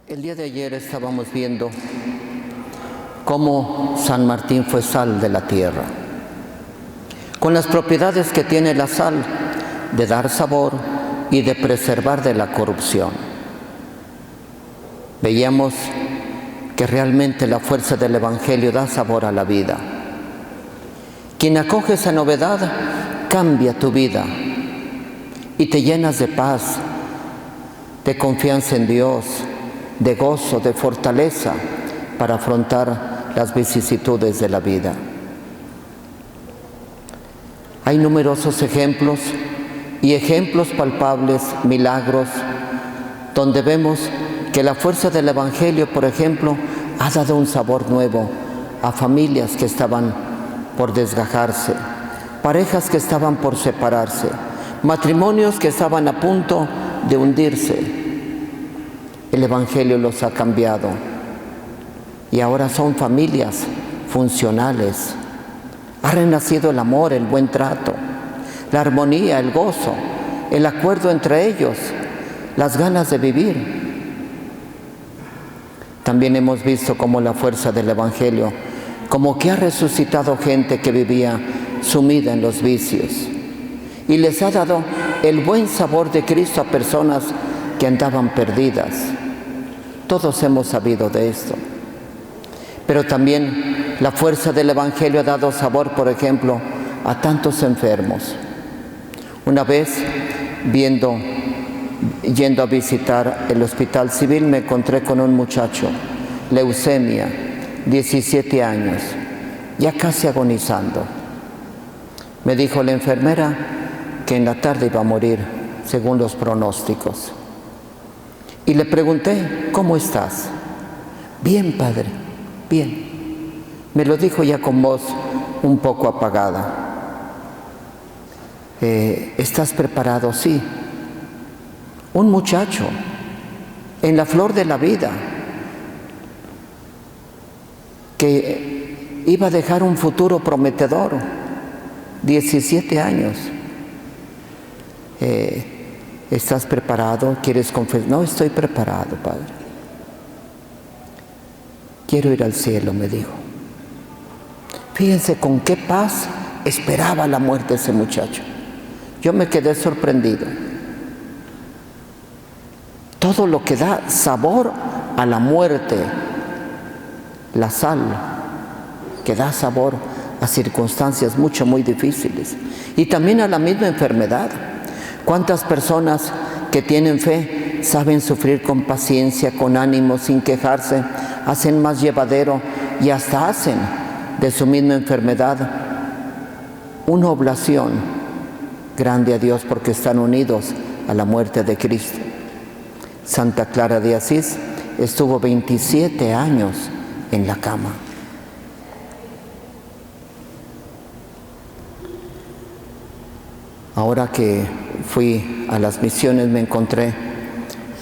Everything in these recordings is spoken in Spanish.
El día de ayer estábamos viendo cómo San Martín fue sal de la tierra, con las propiedades que tiene la sal de dar sabor y de preservar de la corrupción. Veíamos que realmente la fuerza del Evangelio da sabor a la vida. Quien acoge esa novedad cambia tu vida y te llenas de paz, de confianza en Dios, de gozo, de fortaleza para afrontar las vicisitudes de la vida. Hay numerosos ejemplos y ejemplos palpables, milagros, donde vemos que la fuerza del Evangelio, por ejemplo, ha dado un sabor nuevo a familias que estaban por desgajarse, parejas que estaban por separarse, matrimonios que estaban a punto de hundirse. El Evangelio los ha cambiado y ahora son familias funcionales. Ha renacido el amor, el buen trato, la armonía, el gozo, el acuerdo entre ellos, las ganas de vivir. También hemos visto cómo la fuerza del Evangelio, como que ha resucitado gente que vivía sumida en los vicios y les ha dado el buen sabor de Cristo a personas que andaban perdidas. Todos hemos sabido de esto. Pero también la fuerza del Evangelio ha dado sabor, por ejemplo, a tantos enfermos. Una vez, yendo a visitar el hospital civil, me encontré con un muchacho, leucemia, 17 años, ya casi agonizando. Me dijo la enfermera que en la tarde iba a morir, según los pronósticos. Y le pregunté, ¿cómo estás? Bien, padre, bien. Me lo dijo ya con voz un poco apagada. ¿Estás preparado? Sí. Un muchacho en la flor de la vida que iba a dejar un futuro prometedor, 17 años. ¿Estás preparado? ¿Quieres confesar? No, estoy preparado, padre. Quiero ir al cielo, me dijo. Fíjense con qué paz esperaba la muerte ese muchacho. Yo me quedé sorprendido. Todo lo que da sabor a la muerte, la sal, que da sabor a circunstancias muy difíciles y también a la misma enfermedad. ¿Cuántas personas que tienen fe saben sufrir con paciencia, con ánimo, sin quejarse, hacen más llevadero y hasta hacen de su misma enfermedad una oblación grande a Dios porque están unidos a la muerte de Cristo? Santa Clara de Asís estuvo 27 años en la cama. Ahora que fui a las misiones me encontré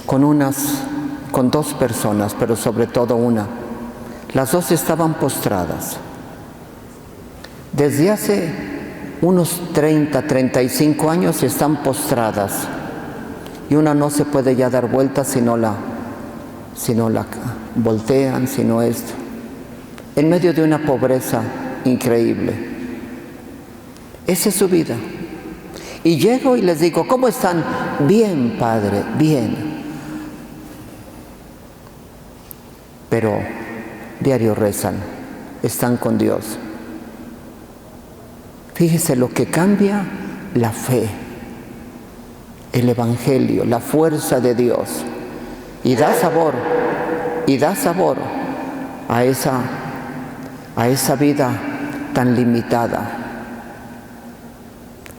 con dos personas, pero sobre todo una. Las dos estaban postradas. Desde hace unos 35 años están postradas y una no se puede ya dar vueltas si no la voltean, sino esto. En medio de una pobreza increíble. Esa es su vida. Y llego y les digo, ¿cómo están? Bien, padre, bien. Pero diario rezan, están con Dios. Fíjese lo que cambia la fe, el Evangelio, la fuerza de Dios. Y da sabor a esa vida tan limitada,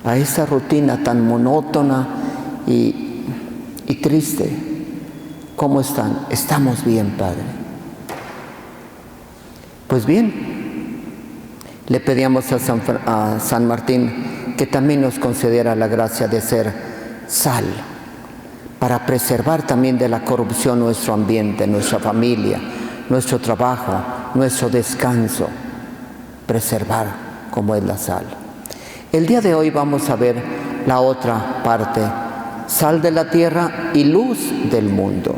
a esa rutina tan monótona y triste. ¿Cómo están? Estamos bien, Padre. Pues bien, le pedíamos a San Martín que también nos concediera la gracia de ser sal, para preservar también de la corrupción nuestro ambiente, nuestra familia, nuestro trabajo, nuestro descanso, preservar como es la sal. El día de hoy vamos a ver la otra parte, sal de la tierra y luz del mundo.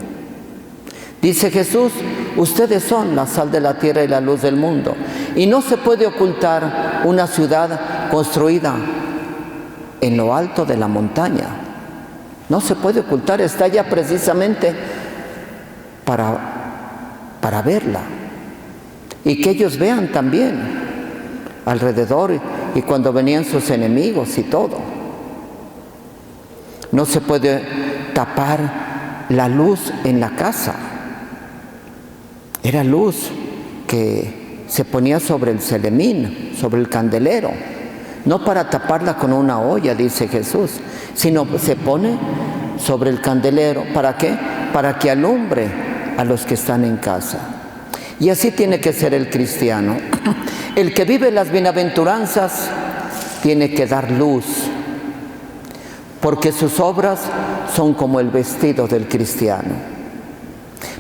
Dice Jesús, ustedes son la sal de la tierra y la luz del mundo. Y no se puede ocultar una ciudad construida en lo alto de la montaña. No se puede ocultar, está allá precisamente para verla. Y que ellos vean también alrededor y cuando venían sus enemigos y todo. No se puede tapar la luz en la casa. Era luz que se ponía sobre el celemín, sobre el candelero. No para taparla con una olla, dice Jesús, sino se pone sobre el candelero. ¿Para qué? Para que alumbre a los que están en casa. Y así tiene que ser el cristiano. El que vive las bienaventuranzas tiene que dar luz, porque sus obras son como el vestido del cristiano,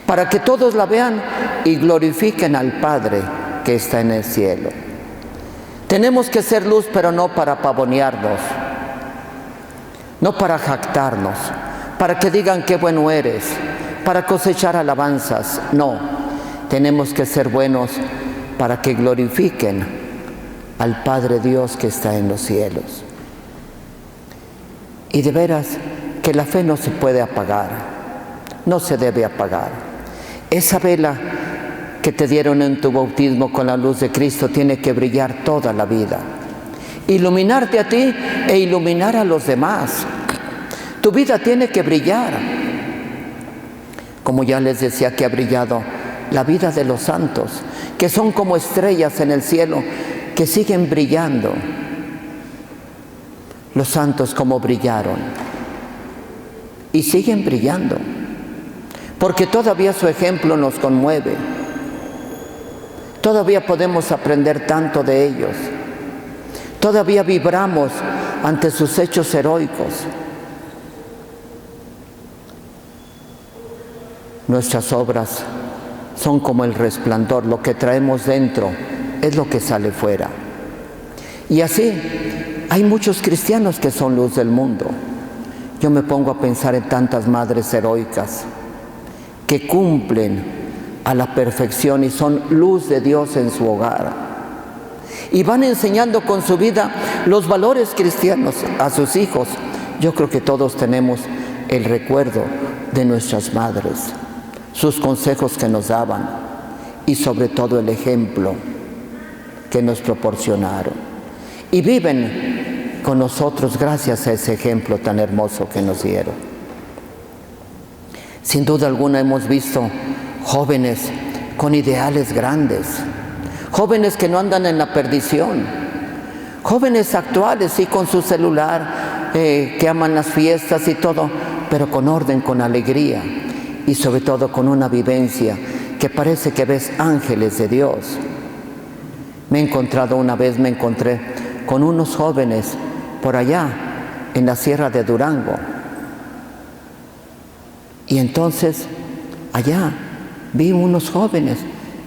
para que todos la vean y glorifiquen al Padre que está en el cielo. Tenemos que ser luz, pero no para pavonearnos, no para jactarnos, para que digan qué bueno eres, para cosechar alabanzas. No, tenemos que ser buenos para que glorifiquen al Padre Dios que está en los cielos. Y de veras que la fe no se puede apagar, no se debe apagar. Esa vela que te dieron en tu bautismo con la luz de Cristo tiene que brillar toda la vida, iluminarte a ti e iluminar a los demás. Tu vida tiene que brillar, como ya les decía que ha brillado la vida de los santos, que son como estrellas en el cielo, que siguen brillando. Los santos como brillaron y siguen brillando, porque todavía su ejemplo nos conmueve. Todavía podemos aprender tanto de ellos. Todavía vibramos ante sus hechos heroicos. Nuestras obras son como el resplandor, lo que traemos dentro es lo que sale fuera. Y así hay muchos cristianos que son luz del mundo. Yo me pongo a pensar en tantas madres heroicas que cumplen a la perfección y son luz de Dios en su hogar. Y van enseñando con su vida los valores cristianos a sus hijos. Yo creo que todos tenemos el recuerdo de nuestras madres, sus consejos que nos daban y sobre todo el ejemplo que nos proporcionaron. Y viven con nosotros gracias a ese ejemplo tan hermoso que nos dieron. Sin duda alguna hemos visto jóvenes con ideales grandes, jóvenes que no andan en la perdición, jóvenes actuales y con su celular, que aman las fiestas y todo, pero con orden, con alegría y sobre todo con una vivencia que parece que ves ángeles de Dios. Me encontré con unos jóvenes por allá en la sierra de Durango. Y entonces allá vi unos jóvenes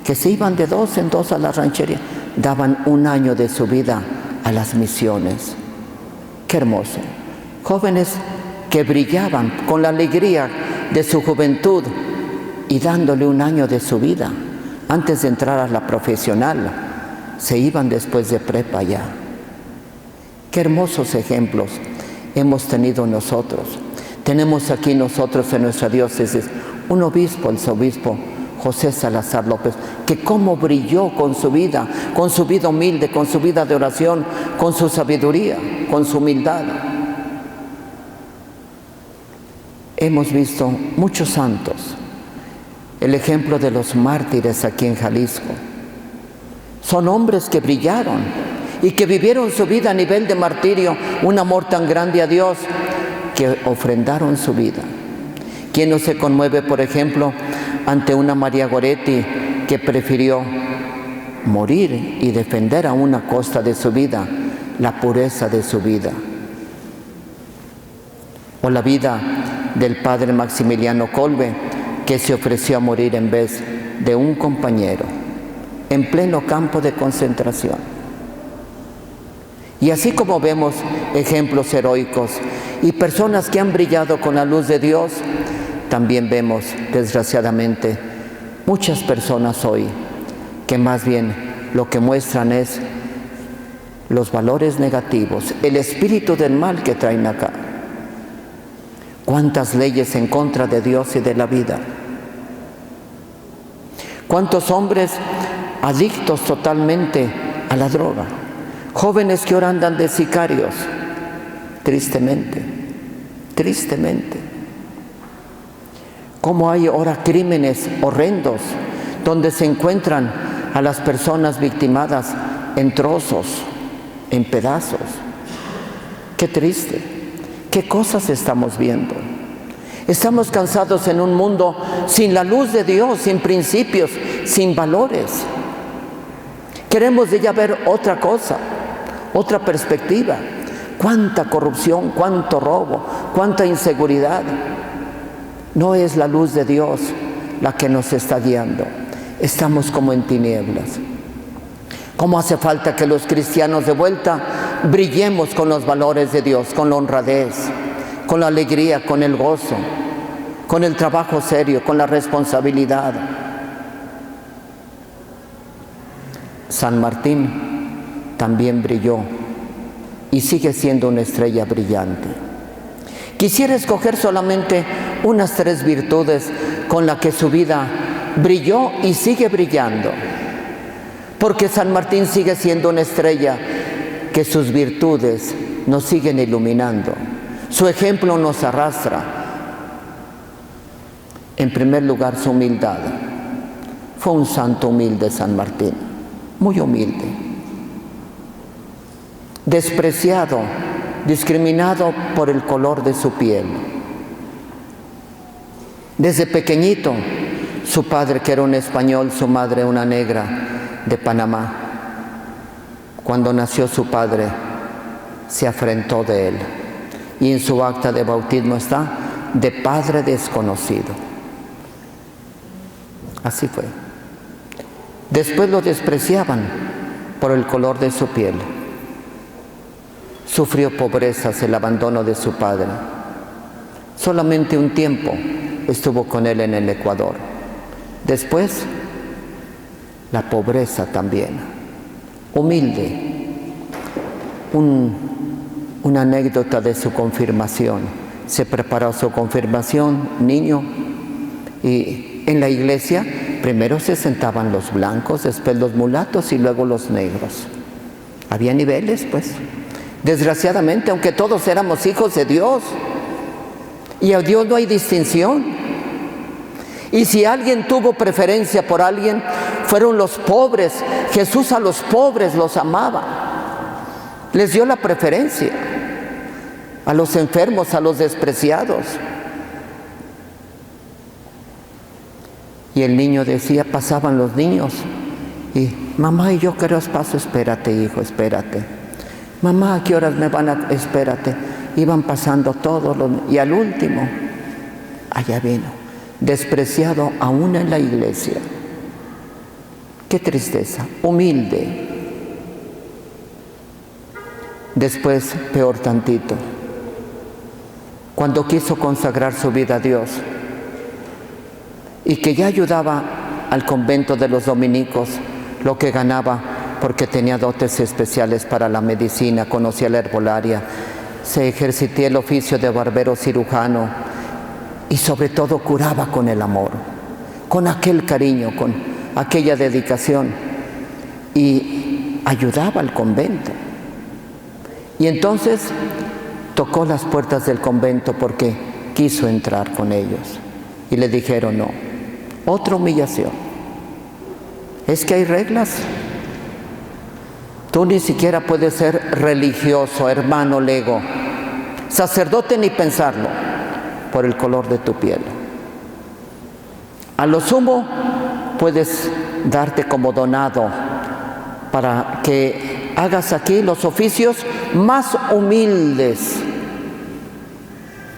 que se iban de 2 en 2 a la ranchería, daban 1 año de su vida a las misiones. ¡Qué hermoso! Jóvenes que brillaban con la alegría de su juventud y dándole 1 año de su vida antes de entrar a la profesional. Se iban después de prepa allá. ¡Qué hermosos ejemplos hemos tenido nosotros! Tenemos aquí nosotros en nuestra diócesis un obispo, el obispo José Salazar López, que cómo brilló con su vida humilde, con su vida de oración, con su sabiduría, con su humildad. Hemos visto muchos santos, el ejemplo de los mártires aquí en Jalisco. Son hombres que brillaron y que vivieron su vida a nivel de martirio, un amor tan grande a Dios, que ofrendaron su vida. ¿Quién no se conmueve, por ejemplo, ante una María Goretti que prefirió morir y defender a una costa de su vida la pureza de su vida? O la vida del padre Maximiliano Kolbe, que se ofreció a morir en vez de un compañero en pleno campo de concentración. Y así como vemos ejemplos heroicos y personas que han brillado con la luz de Dios, también vemos, desgraciadamente, muchas personas hoy que más bien lo que muestran es los valores negativos, el espíritu del mal que traen acá. ¿Cuántas leyes en contra de Dios y de la vida? ¿Cuántos hombres adictos totalmente a la droga? Jóvenes que ahora andan de sicarios, tristemente, tristemente. ¿Cómo hay ahora crímenes horrendos donde se encuentran a las personas victimadas en trozos, en pedazos? Qué triste, qué cosas estamos viendo. Estamos cansados en un mundo sin la luz de Dios, sin principios, sin valores. Queremos de ya ver otra cosa, otra perspectiva. Cuánta corrupción, cuánto robo, cuánta inseguridad. No es la luz de Dios la que nos está guiando. Estamos como en tinieblas. ¿Cómo hace falta que los cristianos de vuelta brillemos con los valores de Dios, con la honradez, con la alegría, con el gozo, con el trabajo serio, con la responsabilidad? San Martín también brilló y sigue siendo una estrella brillante. Quisiera escoger solamente unas 3 virtudes con las que su vida brilló y sigue brillando, porque San Martín sigue siendo una estrella que sus virtudes nos siguen iluminando. Su ejemplo nos arrastra. En primer lugar, su humildad. Fue un santo humilde San Martín, muy humilde. Despreciado, discriminado por el color de su piel. Desde pequeñito, su padre, que era un español, su madre una negra de Panamá. Cuando nació su padre, se afrentó de él. Y en su acta de bautismo está, de padre desconocido. Así fue. Después lo despreciaban por el color de su piel. Sufrió pobrezas, el abandono de su padre. Solamente un tiempo estuvo con él en el Ecuador. Después, la pobreza también. Humilde. Una anécdota de su confirmación. Se preparó su confirmación, niño, y en la iglesia primero se sentaban los blancos, después los mulatos y luego los negros. Había niveles, pues. Desgraciadamente, aunque todos éramos hijos de Dios, y a Dios no hay distinción. Y si alguien tuvo preferencia por alguien, fueron los pobres. Jesús a los pobres los amaba. Les dio la preferencia. A los enfermos, a los despreciados. Y el niño decía, pasaban los niños. Y, mamá, ¿y yo qué horas paso? Espérate, hijo, espérate. Mamá, ¿a qué horas me van a...? Espérate. Iban pasando todos los... Y al último, allá vino, despreciado aún en la iglesia. Qué tristeza, humilde. Después, peor tantito, cuando quiso consagrar su vida a Dios y que ya ayudaba al convento de los dominicos, lo que ganaba, porque tenía dotes especiales para la medicina, conocía la herbolaria, se ejercitaba el oficio de barbero cirujano y sobre todo curaba con el amor, con aquel cariño, con aquella dedicación, y ayudaba al convento. Y entonces tocó las puertas del convento porque quiso entrar con ellos y le dijeron no. Otra humillación. Es que hay reglas. Tú ni siquiera puedes ser religioso, hermano lego, sacerdote, ni pensarlo, por el color de tu piel. A lo sumo puedes darte como donado para que hagas aquí los oficios más humildes.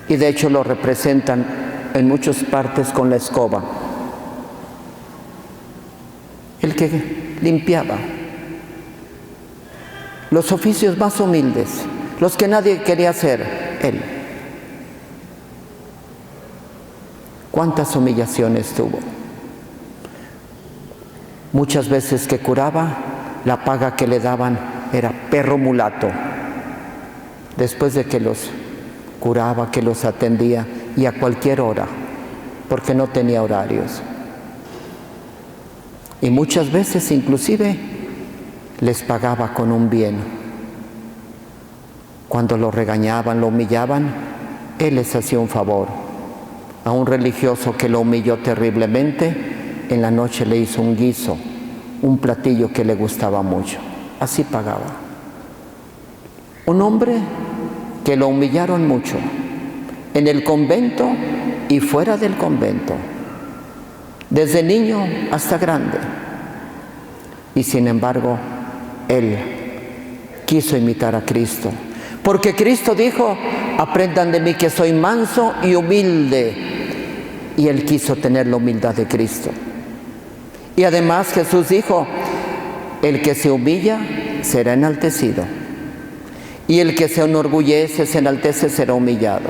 Y de hecho lo representan en muchas partes con la escoba. El que limpiaba. Los oficios más humildes, los que nadie quería hacer, él. ¿Cuántas humillaciones tuvo? Muchas veces que curaba, la paga que le daban era perro mulato. Después de que los curaba, que los atendía, y a cualquier hora, porque no tenía horarios. Y muchas veces inclusive les pagaba con un bien. Cuando lo regañaban, lo humillaban, él les hacía un favor. A un religioso que lo humilló terriblemente, en la noche le hizo un guiso, un platillo que le gustaba mucho. Así pagaba. Un hombre que lo humillaron mucho, en el convento y fuera del convento, desde niño hasta grande. Y sin embargo, él quiso imitar a Cristo, porque Cristo dijo: aprendan de mí que soy manso y humilde. Y él quiso tener la humildad de Cristo. Y además Jesús dijo: el que se humilla será enaltecido, y el que se enorgullece, se enaltece, será humillado.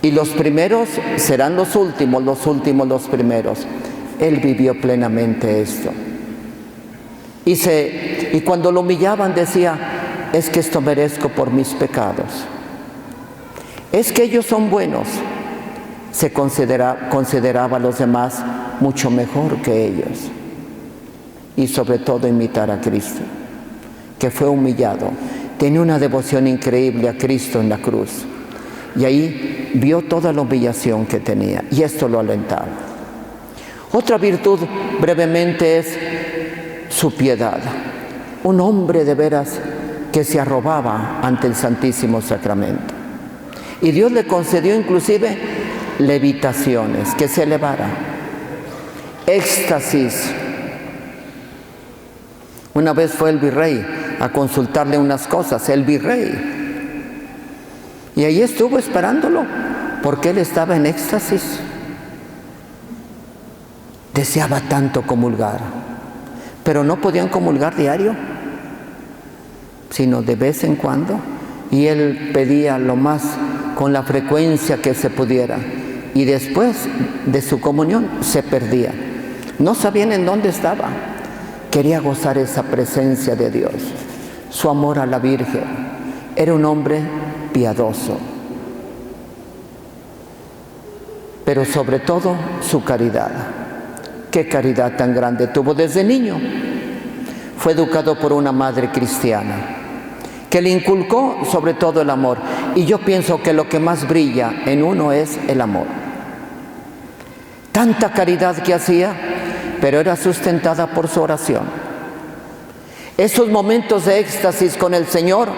Y los primeros serán los últimos los primeros. Él vivió plenamente esto. Y cuando lo humillaban decía: es que esto merezco por mis pecados. Es que ellos son buenos. Se consideraba a los demás mucho mejor que ellos. Y sobre todo imitar a Cristo, que fue humillado. Tenía una devoción increíble a Cristo en la cruz. Y ahí vio toda la humillación que tenía. Y esto lo alentaba. Otra virtud, brevemente, es su piedad. Un hombre de veras que se arrobaba ante el Santísimo Sacramento. Y Dios le concedió inclusive levitaciones, que se elevara. Éxtasis. Una vez fue el virrey a consultarle unas cosas, el virrey. Y ahí estuvo esperándolo, porque él estaba en éxtasis. Deseaba tanto comulgar, pero no podían comulgar diario, sino de vez en cuando. Y él pedía lo más con la frecuencia que se pudiera. Y después de su comunión se perdía. No sabían en dónde estaba. Quería gozar esa presencia de Dios, su amor a la Virgen. Era un hombre piadoso, pero sobre todo su caridad. Qué caridad tan grande tuvo desde niño. Fue educado por una madre cristiana que le inculcó sobre todo el amor. Y yo pienso que lo que más brilla en uno es el amor. Tanta caridad que hacía, pero era sustentada por su oración. Esos momentos de éxtasis con el Señor,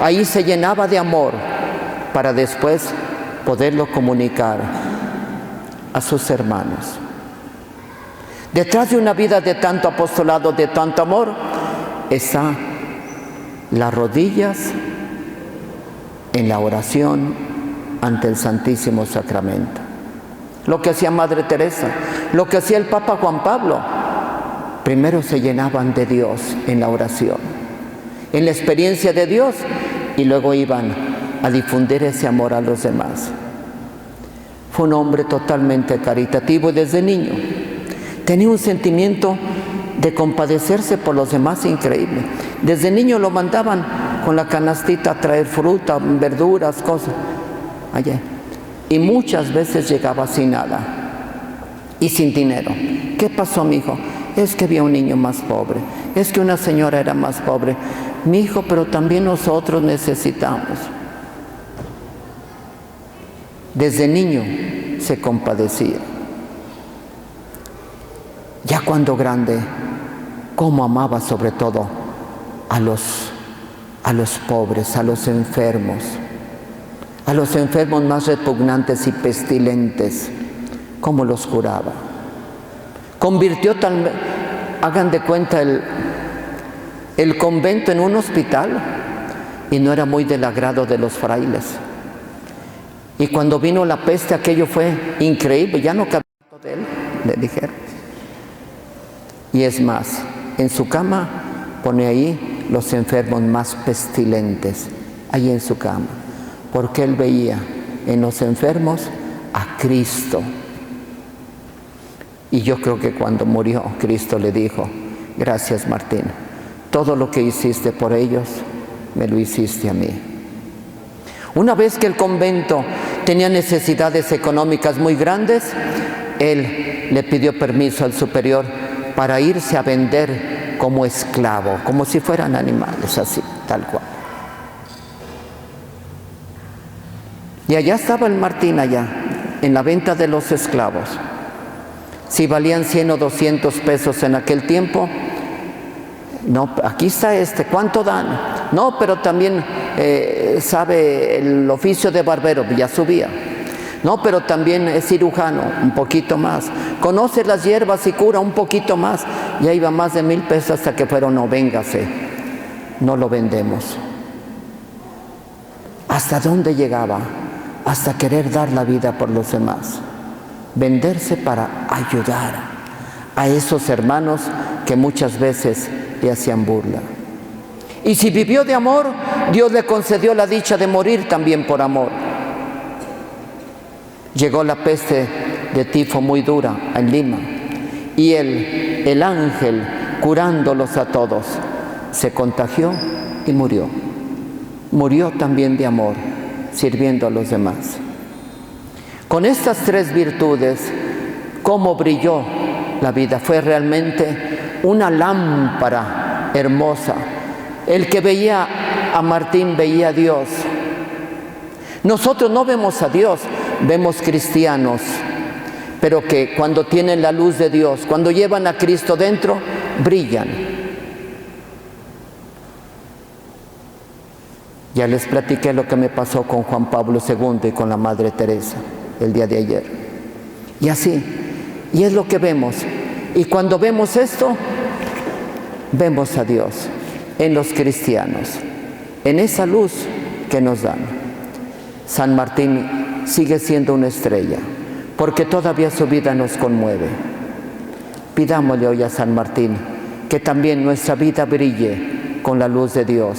ahí se llenaba de amor para después poderlo comunicar a sus hermanos. Detrás de una vida de tanto apostolado, de tanto amor, está las rodillas en la oración ante el Santísimo Sacramento. Lo que hacía Madre Teresa, lo que hacía el Papa Juan Pablo. Primero se llenaban de Dios en la oración, en la experiencia de Dios, y luego iban a difundir ese amor a los demás. Fue un hombre totalmente caritativo desde niño. Tenía un sentimiento de compadecerse por los demás increíble. Desde niño lo mandaban con la canastita a traer fruta, verduras, cosas. Allá. Y muchas veces llegaba sin nada y sin dinero. ¿Qué pasó, mi hijo? Es que había un niño más pobre. Es que una señora era más pobre. Mi hijo, pero también nosotros necesitamos. Desde niño se compadecía. Ya cuando grande, cómo amaba sobre todo a los pobres, a los enfermos más repugnantes y pestilentes, cómo los curaba. Convirtió hagan de cuenta el convento en un hospital, y no era muy del agrado de los frailes. Y cuando vino la peste, aquello fue increíble, ya no cabía de él, le dijeron. Y es más, en su cama pone ahí los enfermos más pestilentes, ahí en su cama, porque él veía en los enfermos a Cristo. Y yo creo que cuando murió, Cristo le dijo: gracias, Martín, todo lo que hiciste por ellos, me lo hiciste a mí. Una vez que el convento tenía necesidades económicas muy grandes, él le pidió permiso al superior para irse a vender como esclavo, como si fueran animales, así, tal cual. Y allá estaba el Martín, allá, en la venta de los esclavos. Si valían 100 o 200 pesos en aquel tiempo, no, aquí está ¿cuánto dan? No, pero también sabe el oficio de barbero, ya subía. No, pero también es cirujano, un poquito más. Conoce las hierbas y cura, un poquito más. Ya iba más de 1000 pesos hasta que fueron: no, véngase, no lo vendemos. ¿Hasta dónde llegaba? Hasta querer dar la vida por los demás. Venderse para ayudar a esos hermanos que muchas veces le hacían burla. Y si vivió de amor, Dios le concedió la dicha de morir también por amor. Llegó la peste de tifo muy dura en Lima, y el ángel, curándolos a todos, se contagió y murió. Murió también de amor, sirviendo a los demás. Con estas 3 virtudes, ¿cómo brilló la vida? Fue realmente una lámpara hermosa. El que veía a Martín veía a Dios. Nosotros no vemos a Dios, vemos cristianos, pero que cuando tienen la luz de Dios, cuando llevan a Cristo dentro, brillan. Ya les platiqué lo que me pasó con Juan Pablo II y con la Madre Teresa el día de ayer. Y así, y es lo que vemos. Y cuando vemos esto, vemos a Dios en los cristianos, en esa luz que nos dan. San Martín sigue siendo una estrella, porque todavía su vida nos conmueve. Pidámosle hoy a San Martín que también nuestra vida brille con la luz de Dios,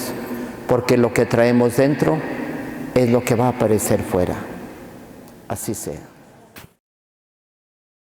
porque lo que traemos dentro es lo que va a aparecer fuera. Así sea.